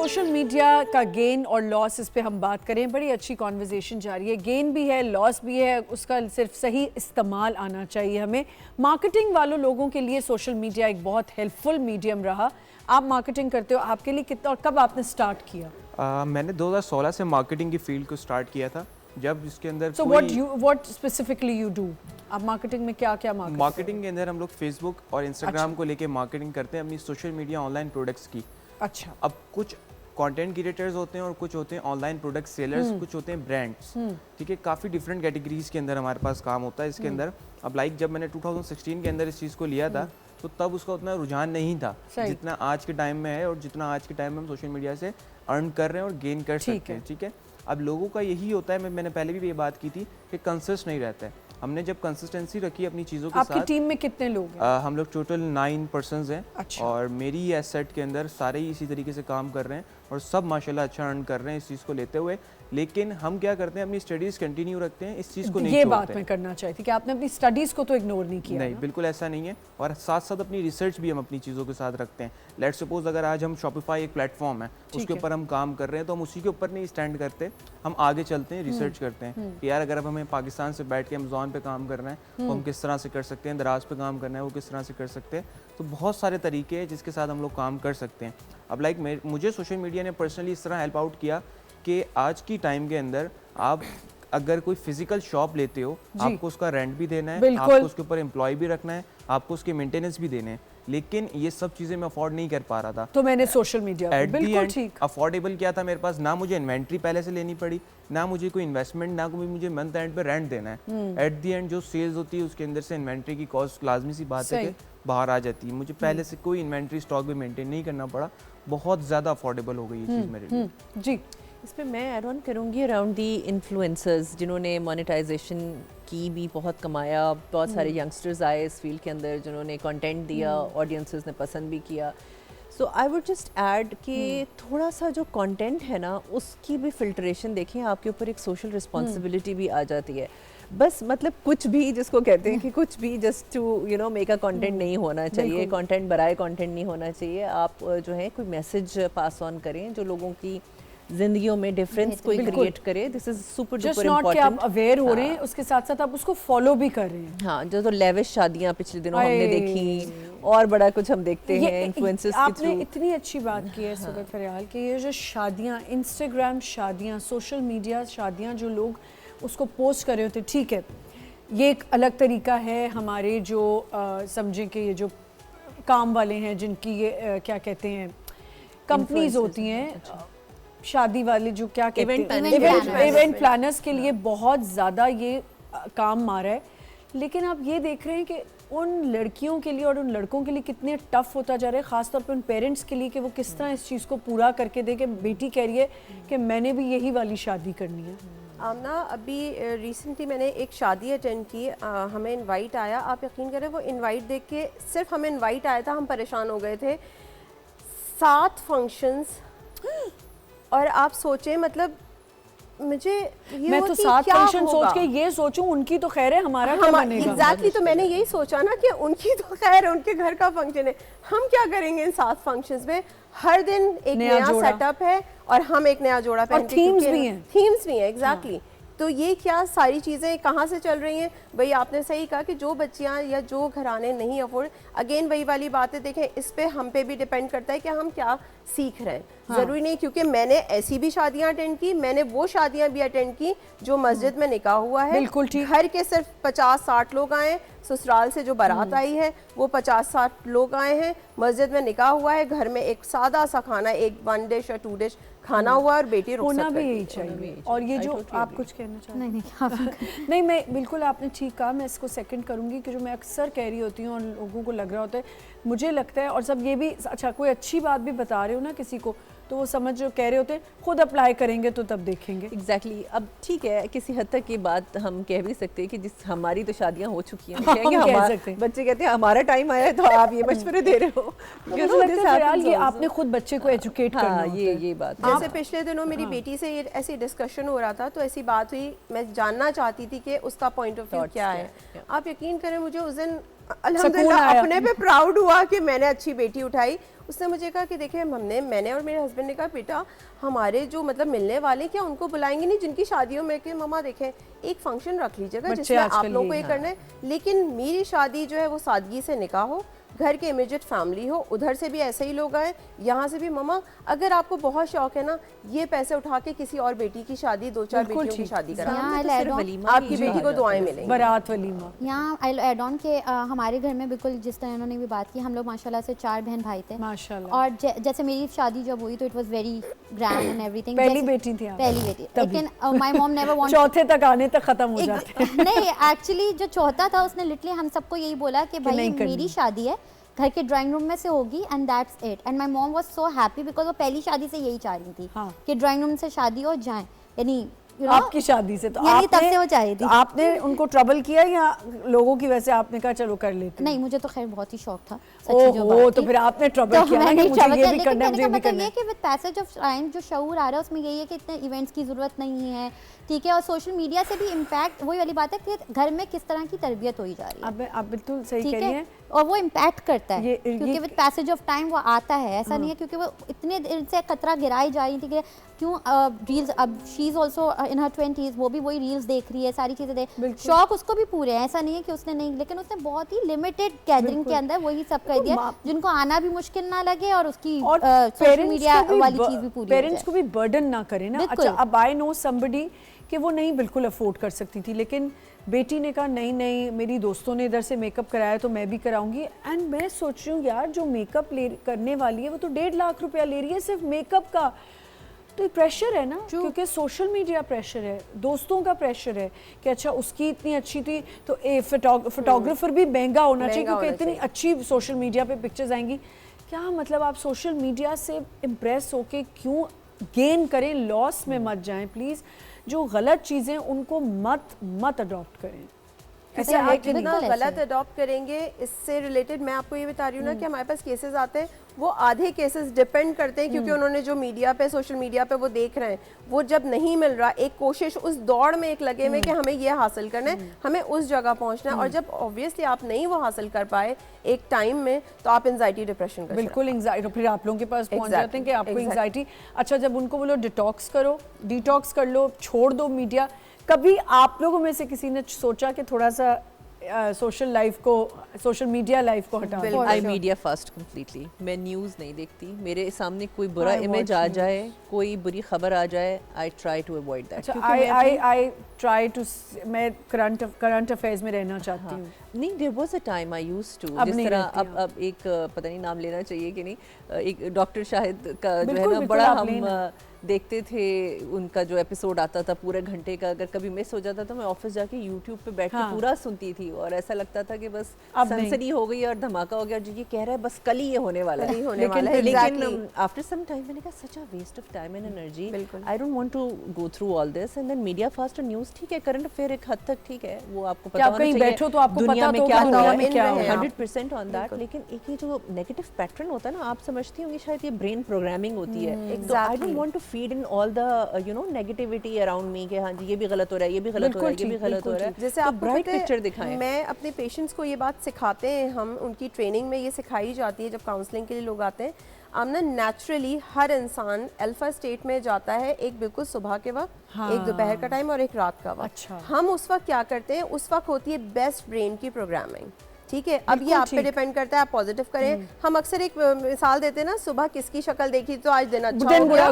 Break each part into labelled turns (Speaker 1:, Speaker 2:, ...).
Speaker 1: Social media का gain और loss, इस पे हम बात करें। बड़ी अच्छी कॉन्वर्जेशन जा रही है। गेन भी है, लॉस भी है, उसका सिर्फ सही इस्तेमाल आना चाहिए हमें। मार्केटिंग वालों लोगों के लिए सोशल मीडिया एक बहुत हेल्पफुल मीडियम रहा। आप मार्केटिंग करते हो, आपके लिए कितना और कब आपने स्टार्ट किया?
Speaker 2: मैंने 2016 से मार्केटिंग की फील्ड को स्टार्ट किया था, जब इसके अंदर
Speaker 1: So what specifically you do? आप मार्केटिंग में क्या क्या
Speaker 2: मार्केटिंग के अंदर हम लोग फेसबुक और इंस्टाग्राम को लेके मार्केटिंग करते हैं अपनी सोशल मीडिया ऑनलाइन प्रोडक्ट्स की।
Speaker 1: अच्छा।
Speaker 2: अब कुछ कंटेंट क्रिएटर्स होते हैं और कुछ होते हैं ऑनलाइन प्रोडक्ट सेलर्स, कुछ होते हैं ब्रांड्स। ठीक है, काफ़ी डिफरेंट कैटेगरीज के अंदर हमारे पास काम होता है इसके अंदर। अब लाइक जब मैंने 2016 के अंदर इस चीज़ को लिया था तो तब उसका उतना रुझान नहीं था जितना आज के टाइम में है, और जितना आज के टाइम में हम सोशल मीडिया से अर्न कर रहे हैं और गेन कर सकते हैं। ठीक है, अब लोगों का यही होता है, मैंने पहले भी ये बात की थी कि कंसिस्ट नहीं रहता है। हमने जब कंसिस्टेंसी रखी अपनी चीज़ों के साथ।
Speaker 1: आपकी टीम में कितने लोग हैं?
Speaker 2: हम लोग टोटल 9 पर्सन्स हैं।
Speaker 1: अच्छा।
Speaker 2: और मेरी एसेट के अंदर सारे ही इसी तरीके से काम कर रहे हैं और सब माशाल्लाह अच्छा अर्न कर रहे हैं इस चीज़ को लेते हुए। लेकिन हम क्या करते हैं, अपनी स्टडीज़ कंटिन्यू रखते हैं, इस चीज़ को नहीं छोड़ते।
Speaker 1: ये बात मैं करना चाहती थी कि आपने अपनी स्टडीज़ को तो इग्नोर नहीं किया।
Speaker 2: नहीं, बिल्कुल ऐसा नहीं है। और साथ साथ अपनी रिसर्च भी हम अपनी चीज़ों के साथ रखते हैं। लेट्स सपोज अगर आज हम शॉपिफाई एक प्लेटफॉर्म है, उसके ऊपर हम काम कर रहे हैं, तो हम उसी के ऊपर नहीं स्टैंड करते, हम आगे चलते हैं, रिसर्च करते हैं कि यार अगर अब हमें पाकिस्तान से बैठ के अमेज़ॉन पे काम करना है तो हम किस तरह से कर सकते हैं, दराज पे काम करना है वो किस तरह से कर सकते हैं। तो बहुत सारे तरीके हैं जिसके साथ हम लोग काम कर सकते हैं। अब लाइक मुझे सोशल मीडिया ने पर्सनली इस तरह हेल्प आउट किया कि आज की टाइम के अंदर आप अगर कोई फिजिकल शॉप लेते हो, आपको उसका रेंट भी देना है, आपको उसके ऊपर एम्प्लॉय भी रखना है, आपको उसके मेंटेनेंस भी देने हैं। लेकिन ये सब चीज़ें मैं अफोर्ड नहीं कर पा रहा था,
Speaker 1: तो मैंने सोशल मीडिया बिल्कुल ठीक।
Speaker 2: अफोर्डेबल क्या था मेरे पास, ना मुझे इन्वेंट्री पहले से लेनी पड़ी, ना मुझे कोई इन्वेस्टमेंट, ना कोई मुझे मंथ एंड पे रेंट देना है। एट दी एंड जो सेल्स होती है उसके अंदर से इन्वेंट्री की कॉस्ट लाजमी सी बात है कि बाहर आ जाती है। मुझे पहले से कोई इन्वेंट्री स्टॉक भी मेंटेन नहीं करना पड़ा। बहुत ज़्यादा अफोर्डेबल हो गई ये चीज़ मेरे लिए।
Speaker 1: जी,
Speaker 3: इसमें मैं ऐड ऑन करूँगी अराउंड दी इन्फ्लुएंसर्स जिन्होंने मोनेटाइजेशन की भी बहुत कमाया। बहुत सारे यंगस्टर्स आए इस फील्ड के अंदर जिन्होंने कंटेंट दिया, ऑडियंसेस ने पसंद भी किया। सो आई वुड जस्ट ऐड कि थोड़ा सा जो कंटेंट है ना उसकी भी फिल्ट्रेशन देखें, आपके ऊपर एक सोशल रिस्पॉन्सिबिलिटी भी आ जाती है। बस मतलब कुछ भी जिसको कहते हैं कि कुछ भी just to make a content नहीं होना चाहिए, कंटेंट बराए कंटेंट नहीं होना चाहिए। आप जो है कोई मैसेज पास ऑन करें जो लोगों की जिंदगियों में डिफरेंस कोई क्रिएट करे। This is super duper important.
Speaker 1: आप अवेयर हो रहे हैं, उसके साथ साथ आप उसको फॉलो भी कर रहे हैं।
Speaker 3: हाँ, जो तो लेविश शादियां पिछले दिनों हमने देखी और बड़ा कुछ हम देखते हैं इन्फ्लुएंसर्स के थ्रू।
Speaker 1: आपने इतनी अच्छी बात की है सुगत फरियाल कि ये जो शादियां, इंस्टाग्राम शादियां, सोशल मीडिया शादियां, जो लोग उसको पोस्ट कर रहे होते, ठीक है ये एक अलग तरीका है। हमारे जो समझें कि ये जो काम वाले हैं जिनकी ये क्या कहते हैं कंपनीज होती हैं, शादी वाले जो क्या कहते हैं इवेंट प्लानर्स के लिए बहुत ज़्यादा ये काम मारा है। लेकिन आप ये देख रहे हैं कि उन लड़कियों के लिए और उन लड़कों के लिए कितने टफ होता जा रहा है, ख़ासतौर पे उन पेरेंट्स के लिए कि वो किस तरह इस चीज़ को पूरा करके दे कि बेटी कह रही है कि मैंने भी यही वाली शादी करनी है।
Speaker 4: आमना, अभी रिसेंटली मैंने एक शादी अटेंड की, हमें इनवाइट आया। आप यकीन करें वो इनवाइट देख के, सिर्फ हमें इनवाइट आया था, हम परेशान हो गए थे। 7 फंक्शंस, और आप सोचें मतलब मुझे ये
Speaker 1: मैं तो 7 फंक्शन सोच के ये सोचूं उनकी तो खैर है, हमारा क्या बनेगा।
Speaker 4: एग्जैक्टली, तो मैंने यही सोचा ना कि उनकी तो खैर है, उनके घर का फंक्शन है, हम क्या करेंगे इन 7 फंक्शंस में। हर दिन एक नया सेटअप है और हम एक नया जोड़ा पहनते हैं, थीम्स भी हैं एग्जैक्टली। तो ये क्या सारी चीज़ें कहाँ से चल रही हैं भाई? आपने सही कहा कि जो बच्चियाँ या जो घराने नहीं अफोर्ड, अगेन वही वाली बातें देखें, इस पे हम पे भी डिपेंड करता है कि हम क्या सीख रहे हैं। ज़रूरी नहीं, क्योंकि मैंने ऐसी भी शादियाँ अटेंड की, मैंने वो शादियाँ भी अटेंड की जो मस्जिद में निकाह हुआ है,
Speaker 1: बिल्कुल ठीक,
Speaker 4: घर के सिर्फ 50-60 लोग आए, ससुराल से जो बारात आई है वो 50-60 लोग आए हैं, मस्जिद में निकाह हुआ है, घर में एक सादा सा खाना, एक 1 डिश या 2 डिश खाना हुआ और बेटी
Speaker 1: होना भी यही चाहिए। और ये जो आप कुछ कहना चाहते हैं? नहीं, मैं बिल्कुल, आपने ठीक कहा, मैं इसको सेकंड करूंगी कि जो मैं अक्सर कह रही होती हूँ और लोगों को लग रहा होता है, मुझे लगता है, और सब ये भी अच्छा कोई अच्छी बात भी बता रहे हो ना किसी को, तो वो समझ जो कह रहे होते हैं खुद अप्लाई करेंगे तो तब देखेंगे।
Speaker 3: एग्जैक्टली। अब ठीक है, किसी हद तक ये बात हम कह भी सकते हैं कि जिस हमारी तो शादियां हो चुकी हैं, बच्चे कहते हैं हमारा टाइम आया है, तो आप ये मशवरे दे रहे हो।
Speaker 1: ये आपने खुद बच्चे को एजुकेट करना होता है।
Speaker 3: ये बात
Speaker 4: जैसे पिछले दिनों मेरी बेटी से ऐसी डिस्कशन हो रहा था, तो ऐसी बात हुई, मैं जानना चाहती थी कि उसका पॉइंट ऑफ व्यू क्या है। आप यकीन करें, मुझे उस दिन अल्हम्दुलिल्लाह अपने पे प्राउड हुआ कि मैंने अच्छी बेटी उठाई। उसने मुझे कहा कि देखिए मैंने और मेरे हस्बैंड ने कहा बेटा हमारे जो मतलब मिलने वाले क्या उनको बुलाएंगे नहीं जिनकी शादियों में कि मम्मा देखें एक फंक्शन रख लीजिएगा जिसमें आप लोगों को ये करना है, लेकिन मेरी शादी जो है वो सादगी से निकाह हो, घर के इमीडिएट फैमिली हो, उधर से भी ऐसे ही लोग आए, यहाँ से भी मम्मा अगर आपको बहुत शौक है ना ये पैसे उठा के किसी और बेटी की शादी 2-4 बेटियों की शादी करा, आपकी बेटी को दुआएं मिलेंगी।
Speaker 1: बारात वलीमा
Speaker 5: यहाँ आई एड ऑन के हमारे घर में बिल्कुल जिस तरह उन्होंने भी बात की, हम लोग माशाल्लाह से 4 बहन भाई थे
Speaker 1: माशाल्लाह,
Speaker 5: और जैसे मेरी शादी जब हुई तो it was very grand and everything.
Speaker 1: पहली बेटी थी आप?
Speaker 5: पहली बेटी, लेकिन माय मॉम नेवर वांट
Speaker 1: चौथे तक आने तक खत्म हो जाते हैं।
Speaker 5: नहीं एक्चुअली जो चौथा था उसने लिटरली हम सबको यही बोला कि भाई मेरी शादी है घर के ड्राइंग रूम में से होगी and that's it, and my mom was so happy because वो पहली शादी से यही चाह रही थी कि ड्राइंग रूम से शादी हो जाए, यानी
Speaker 1: आपकी शादी से तो
Speaker 5: आपने तब से वो चाहिए थी।
Speaker 1: आपने उनको ट्रबल किया या लोगों की वजह से आपने कहा चलो कर लेते?
Speaker 5: नहीं मुझे तो खैर बहुत ही शौक था
Speaker 1: सच्ची जो बात तो फिर आपने ट्रबल किया ना कि मुझे ये भी करना है, मुझे भी करना है।
Speaker 5: कि विद पैसेज ऑफ टाइम जो शऊर आ रहा है उसमें यही है कि इतने इवेंट्स की जरूरत नहीं है, ठीक है, और सोशल मीडिया से भी इम्पैक्ट वही वाली बात है कि घर में किस तरह की तरबियत होई जा रही है।
Speaker 1: आप बिल्कुल सही कह रही हैं,
Speaker 5: और वो इम्पैक्ट करता है क्योंकि विद पैसेज ऑफ टाइम वो आता है, ऐसा नहीं है क्योंकि वो इतने दिन से खतरा गिराई जा रही थी कि क्यों रील्स, अब she is also in her 20s, वो भी वही रील्स देख रही है, सारी चीजें देख, शौक उसको भी पूरे हैं, ऐसा नहीं है कि उसने नहीं, लेकिन उसने बहुत ही लिमिटेड गैदरिंग के अंदर वही सब कर दिया जिनको आना भी मुश्किल ना लगे और उसकी सोशल मीडिया वाली चीज भी पूरी,
Speaker 1: पेरेंट्स को भी बर्डन ना करे ना। अच्छा अब आई नो समबडी कि वो नहीं बिल्कुल अफोर्ड कर सकती थी, लेकिन बेटी ने कहा नहीं नहीं मेरी दोस्तों ने इधर से मेकअप कराया तो मैं भी कराऊंगी, एंड मैं सोच रही हूँ यार जो मेकअप करने वाली है वो तो 1.5 लाख रुपया ले रही है सिर्फ मेकअप का, तो प्रेशर है ना, क्योंकि सोशल मीडिया प्रेशर है, दोस्तों का प्रेशर है कि अच्छा उसकी इतनी अच्छी थी तो फोटोग्राफर भी महंगा होना चाहिए क्योंकि इतनी अच्छी सोशल मीडिया पे पिक्चर्स आएंगी। क्या मतलब आप सोशल मीडिया से इम्प्रेस होके क्यों गेन करें, लॉस में मत जाएं प्लीज़, जो गलत चीज़ें उनको मत अडॉप्ट करें।
Speaker 4: ऐसे आप जितना गलत अडॉप्ट करेंगे इससे रिलेटेड मैं आपको ये बता रही हूँ ना कि हमारे पास केसेस आते हैं, वो आधे केसेस डिपेंड करते हैं क्योंकि उन्होंने जो मीडिया पे सोशल मीडिया पे वो देख रहे हैं, वो जब नहीं मिल रहा, एक कोशिश उस दौड़ में एक लगे में कि हमें ये हासिल करना है, हमें उस जगह पहुंचना है, और जब ऑब्वियसली आप नहीं वो हासिल कर पाए एक टाइम में तो आप एंजाइटी डिप्रेशन का
Speaker 1: बिल्कुल एंजाइटी, फिर आप लोगों के पास पहुंच जाते हैं कि आपको एंजाइटी। अच्छा जब उनको बोलो डिटॉक्स करो, डिटॉक्स कर लो, छोड़ दो मीडिया, कभी आप लोगों में से किसी ने सोचा कि थोड़ा सा सोशल लाइफ को, सोशल मीडिया लाइफ को हटा दो?
Speaker 3: आई मीडिया फास्ट कंप्लीटली, मैं न्यूज़ नहीं देखती, मेरे सामने कोई बुरा इमेज आ जाए, कोई बुरी खबर आ जाए, I try to avoid that.
Speaker 1: I try to, मैं करंट अफेयर्स में रहना चाहती हूँ।
Speaker 3: नहीं, there was a time I used to, जिस तरह अब एक पता नहीं नाम लेना चाहिए कि नहीं, एक डॉक्टर शाहिद का जो है ना बड़ा हम देखते थे, उनका जो एपिसोड आता था पूरे घंटे का, अगर कभी मिस हो जाता तो मैं ऑफिस जाके यूट्यूब पे बैठ के पूरा सुनती थी, और ऐसा लगता था कि बस सनसनी हो गई और धमाका हो गया, जो ये कह रहा है बस कल ही ये होने वाला है, लेकिन आफ्टर सम टाइम मैंने कहा such a waste of time and energy, I don't want to go through all this, and then media fast और न्यूज़ ठीक है, करंट अफेयर एक हद तक ठीक है, वो आपको पता होना चाहिए
Speaker 1: बैठो तो आपको
Speaker 3: दुनिया
Speaker 1: पता
Speaker 3: में क्या हो रहा है,
Speaker 4: 100%
Speaker 3: ऑन दैट, लेकिन एक ये जो नेगेटिव पैटर्न होता है ना, आप समझती होंगी शायद ये ब्रेन प्रोग्रामिंग होती है, तो I don't want to feed in all the you know negativity around me कि हाँ जी ये भी गलत हो रहा है, ये भी गलत हो रहा है, ये भी गलत हो रहा है,
Speaker 4: जैसे आप
Speaker 3: ब्राइट पिक्चर दिखाएं।
Speaker 4: मैं अपने पेशेंट्स को ये बात सिखाते हैं, हम उनकी ट्रेनिंग में ये सिखाई जाती है जब काउंसलिंग के लिए लोग आते हैं, आमना नेचुरली हर इंसान अल्फा स्टेट में जाता है, एक बिल्कुल सुबह के वक्त, एक दोपहर का टाइम और एक रात का वक्त।
Speaker 1: अच्छा।
Speaker 4: हम उस वक्त क्या करते हैं, उस वक्त होती है बेस्ट ब्रेन की प्रोग्रामिंग, ठीक है, अब ये आप पे डिपेंड करता है, आप पॉजिटिव करें। हम अक्सर एक मिसाल देते हैं ना, सुबह किसकी शक्ल देखी तो आज दिन अच्छा
Speaker 1: दिन बुरा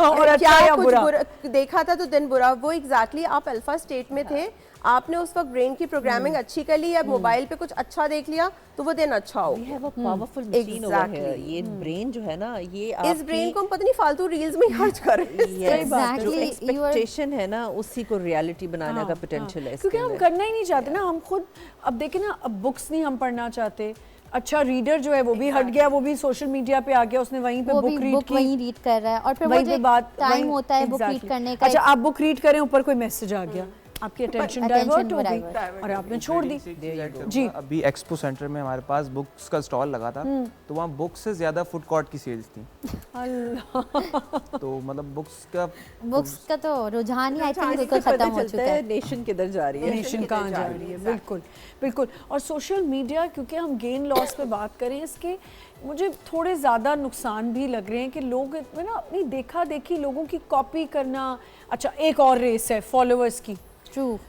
Speaker 1: और अच्छा या बुरा
Speaker 4: देखा था तो दिन बुरा, वो एग्जैक्टली आप अल्फा स्टेट में थे, आपने उस वक्त ब्रेन की प्रोग्रामिंग अच्छी कर ली, अब मोबाइल पे कुछ अच्छा देख लिया तो वो दिन अच्छा हो।
Speaker 3: We have a powerful machine over here. ये ब्रेन जो है ना, ये
Speaker 4: इस ब्रेन को हम पता नहीं फालतू रील्स में खर्च कर रहे हैं।
Speaker 3: जो एक्सपेक्टेशन है ना उसी को रियलिटी बनाने का पोटेंशियल है,
Speaker 1: क्योंकि हम करना ही नहीं चाहते ना, हम खुद अब देखें ना, अब बुक्स नहीं हम पढ़ना चाहते, अच्छा रीडर जो है वो भी हट गया, वो भी सोशल मीडिया पे आ गया, उसने वहीं पे बुक रीड की,
Speaker 5: वहीं रीड कर रहा है, और फिर वो जो टाइम होता है बुक रीड करने का,
Speaker 1: अच्छा आप बुक रीड करें ऊपर कोई मैसेज आ गया, आपकी अटेंशन डाइवर्ट हो गई और आपने छोड़ दी।
Speaker 2: जी, अभी एक्सपो सेंटर में हमारे पास बुक्स का स्टॉल लगा था, तो वहाँ बुक्स से ज़्यादा फूड कोर्ट की सेल्स थी।
Speaker 1: अल्लाह।
Speaker 2: तो मतलब बुक्स का
Speaker 5: तो रुझान ही आई थिंक बिल्कुल खत्म हो चुका है।
Speaker 3: नेशन किधर जा रही है,
Speaker 1: नेशन कहाँ जा रही है, बिल्कुल बिल्कुल। और सोशल मीडिया, क्योंकि हम गेन लॉस पे बात करें, इसके मुझे थोड़े ज़्यादा नुकसान भी लग रहे हैं कि लोग ना अपनी देखा देखी लोगों की कॉपी करना। अच्छा, एक और रेस है फॉलोअर्स की,
Speaker 5: ट्रू,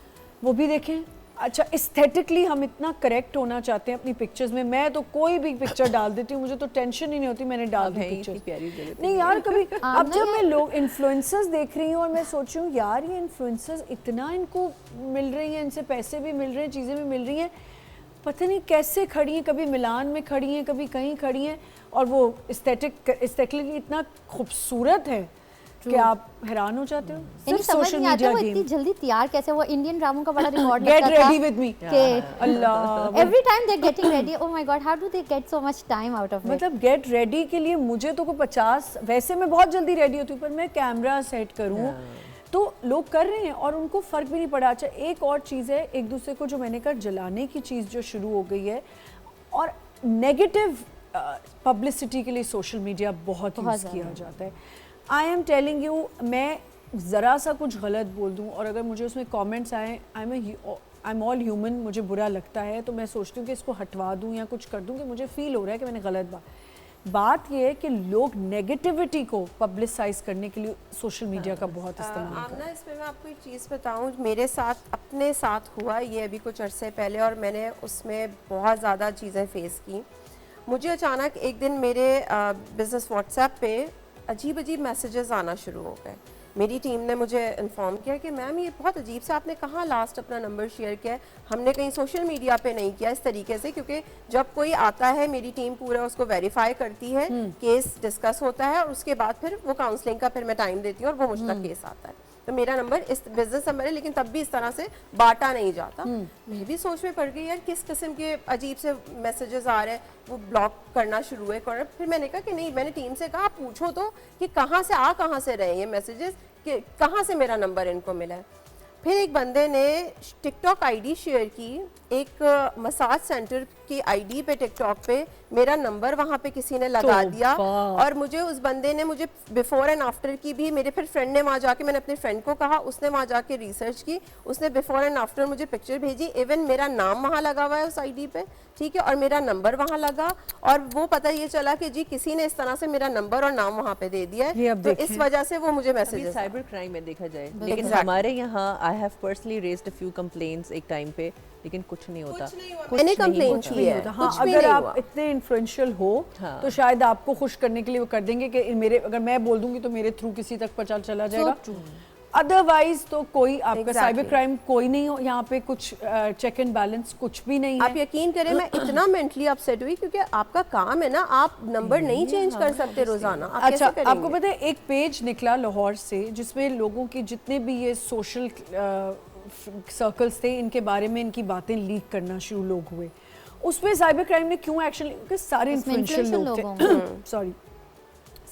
Speaker 1: वो भी देखें। अच्छा, एस्थेटिकली हम इतना करेक्ट होना चाहते हैं अपनी पिक्चर्स में। मैं तो कोई भी पिक्चर डाल देती हूँ, मुझे तो टेंशन ही नहीं होती, मैंने डाल दी पिक्चर। नहीं यार, कभी अब जब मैं लोग इन्फ्लुएंसर्स देख रही हूँ और मैं सोच रही हूँ यार ये इन्फ्लुएंसर्स इतना इनको मिल रही हैं, इनसे पैसे भी मिल रहे हैं, चीज़ें भी मिल रही हैं, पता नहीं कैसे खड़ी हैं, कभी मिलान में खड़ी हैं, कभी कहीं खड़ी हैं, और वो एस्थेटिकली इतना खूबसूरत है कि आप हैरान हो जाते हो। सिर्फ सोशल मीडिया
Speaker 5: गेम इतनी जल्दी तैयार कैसे, वो इंडियन ड्रामों का बड़ा record
Speaker 1: get ready with me,
Speaker 5: Allah, every time they getting ready, oh my God, how do they get so much time out of it.
Speaker 1: मतलब गेट रेडी के लिए मुझे तो कोई 50, वैसे मैं बहुत जल्दी रेडी होती हूँ, पर मैं कैमरा सेट करूँ तो लोग कर रहे हैं और उनको फ़र्क भी नहीं पड़ा। अच्छा, एक और चीज़ है, एक दूसरे को जो मैंने कहा जलाने की चीज़ जो शुरू हो गई है, और नेगेटिव पब्लिसिटी के लिए सोशल मीडिया बहुत यूज़ किया जाता है। आई एम टेलिंग यू, मैं ज़रा सा कुछ गलत बोल दूँ और अगर मुझे उसमें कमेंट्स आए, आई एम ऑल ह्यूमन, मुझे बुरा लगता है तो मैं सोचती हूँ कि इसको हटवा दूँ या कुछ कर दूँ कि मुझे फ़ील हो रहा है कि मैंने गलत बात ये है कि लोग नेगेटिविटी को पब्लिसाइज करने के लिए सोशल मीडिया का बहुत इस्तेमाल करते हैं।
Speaker 4: इसमें मैं आपको एक चीज़ बताऊं, मेरे साथ, अपने साथ हुआ ये अभी कुछ अरसे पहले, और मैंने उसमें बहुत ज़्यादा चीज़ें फेस की। मुझे अचानक एक दिन मेरे बिज़नेस व्हाट्सएप पे अजीब अजीब मैसेजेस आना शुरू हो गए। मेरी टीम ने मुझे इन्फॉर्म किया कि मैम ये बहुत अजीब से, आपने कहाँ लास्ट अपना नंबर शेयर किया है, हमने कहीं सोशल मीडिया पे नहीं किया इस तरीके से, क्योंकि जब कोई आता है मेरी टीम पूरा उसको वेरीफाई करती है, केस डिस्कस होता है और उसके बाद फिर वो काउंसलिंग का फिर मैं टाइम देती हूँ और वो मुझ तक केस आता है। तो मेरा नंबर इस बिजनेस नंबर है, लेकिन तब भी इस तरह से बांटा नहीं जाता। मैं भी सोच में पड़ गई यार किस किस्म के अजीब से मैसेजेस आ रहे हैं, वो ब्लॉक करना शुरू है। फिर मैंने कहा कि नहीं, मैंने टीम से कहा पूछो तो कि कहाँ से रहे ये मैसेजेस, कि कहाँ से मेरा नंबर इनको मिला है। फिर एक बंदे ने टिकटॉक आईडी शेयर की, एक मसाज सेंटर की आईडी पे टिकटॉक पे मेरा नंबर वहाँ पे किसी ने लगा दिया, और मुझे उस बंदे ने मुझे बिफोर एंड आफ्टर की भी, मेरे फिर फ्रेंड ने वहाँ जाके, मैंने अपने फ्रेंड को कहा, उसने वहाँ जाके रिसर्च की, उसने बिफोर एंड आफ्टर मुझे पिक्चर भेजी, इवन मेरा नाम वहाँ लगा हुआ है उस आईडी पे, ठीक है, और मेरा नंबर वहाँ लगा, और वो पता ये चला कि जी किसी ने इस तरह से मेरा नंबर और नाम वहाँ पे दे दिया है, तो इस वजह से वो मुझे मैसेज।
Speaker 3: साइबर क्राइम में देखा जाए, लेकिन हमारे यहाँ I have personally raised a few complaints एक टाइम पे, लेकिन कुछ नहीं होता।
Speaker 4: मैंने कंप्लेन की है।
Speaker 1: हाँ, अगर आप इतने इन्फ्लुएंशियल हो तो शायद आपको खुश करने के लिए वो कर देंगे कि मेरे, अगर मैं बोल दूंगी तो मेरे थ्रू किसी तक पता चला जाएगा। अदरवाइज तो कोई आपका साइबर क्राइम कोई नहीं हो यहाँ पे, कुछ चेक एंड बैलेंस कुछ भी नहीं है।
Speaker 4: आप यकीन करें, मैं इतना मेंटली अपसेट हुई, क्योंकि आपका काम है ना, आप नंबर नहीं चेंज कर सकते रोजाना।
Speaker 1: अच्छा, आपको पता है एक पेज निकला लाहौर से जिसमें लोगों की जितने भी ये सोशल सर्कल्स थे, इनके बारे में इनकी बातें लीक करना शुरू लोग हुए। उसमें साइबर क्राइम ने क्यों एक्शन लिया? क्योंकि सारे इन्फ्लुएंशियल लोग थे, सॉरी,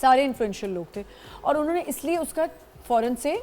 Speaker 1: सारे इन्फ्लुएंशियल लोग थे, और उन्होंने इसलिए उसका फ़ौरन से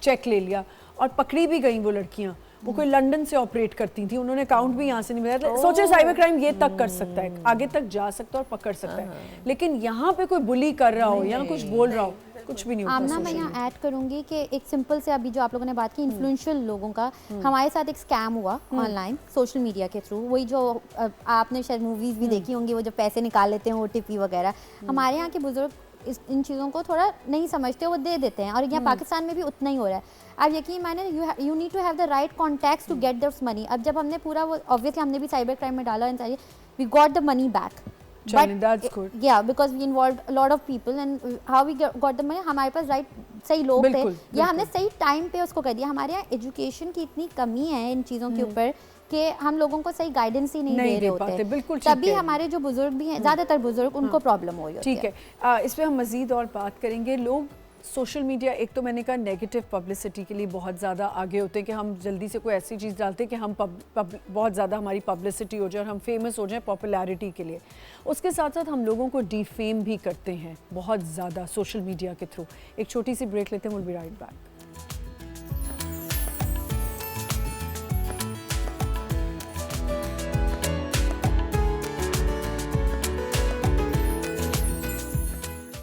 Speaker 1: चेक ले लिया और पकड़ी भी गई वो लड़कियां। वो कोई लंदन से ऑपरेट करती थी, उन्होंने अकाउंट भी यहाँ से नहीं बनाया। सोचे साइबर क्राइम ये तक कर सकता है, आगे तक जा सकता है और पकड़ सकता है, लेकिन यहाँ पे कोई बुली कर रहा हो या कुछ बोल रहा हो, कुछ भी नहीं होता।
Speaker 5: आमना, मैं यहाँ ऐड करूँगी कि एक सिंपल से, अभी जो आप लोगों ने बात की इन्फ्लुएंशियल लोगों का, हमारे साथ एक स्कैम हुआ ऑनलाइन सोशल मीडिया के थ्रू। वही जो आपने शायद मूवीज़ भी देखी होंगी, वो जो पैसे निकाल लेते हैं OTP वगैरह। हमारे यहाँ के बुजुर्ग इन चीज़ों को थोड़ा नहीं समझते, वो दे देते हैं, और यहाँ पाकिस्तान में भी उतना ही हो रहा है। अब यकीन माने, you need to have the right contacts to get this money. अब जब हमने पूरा वो, ऑब्वियसली हमने भी साइबर क्राइम में डाला, we got the money back,
Speaker 1: that's good.
Speaker 5: Yeah, because we involved a lot of people, and how we got the money, हमारे पास सही लोग थे, या हमने सही टाइम पे उसको कर दिया। हमारे यहाँ एजुकेशन की इतनी कमी है इन चीज़ों के ऊपर कि हम लोगों को सही गाइडेंस ही नहीं दे रहे होते।
Speaker 1: बिल्कुल,
Speaker 5: तभी हमारे जो बुजुर्ग भी हैं, ज़्यादातर बुजुर्ग, उनको प्रॉब्लम हो रही होती है।
Speaker 1: ठीक है, इस पर हम मज़ीद और बात करेंगे। लोग सोशल मीडिया, एक तो मैंने कहा नेगेटिव पब्लिसिटी के लिए बहुत ज़्यादा आगे होते हैं कि हम जल्दी से कोई ऐसी चीज़ डालते हैं कि हम बहुत ज़्यादा हमारी पब्लिसिटी हो जाए और हम फेमस हो जाए पॉपुलैरिटी के लिए। उसके साथ साथ हम लोगों को डिफेम भी करते हैं बहुत ज़्यादा सोशल मीडिया के थ्रू। एक छोटी सी ब्रेक लेते हैं, विल बी राइट बैक।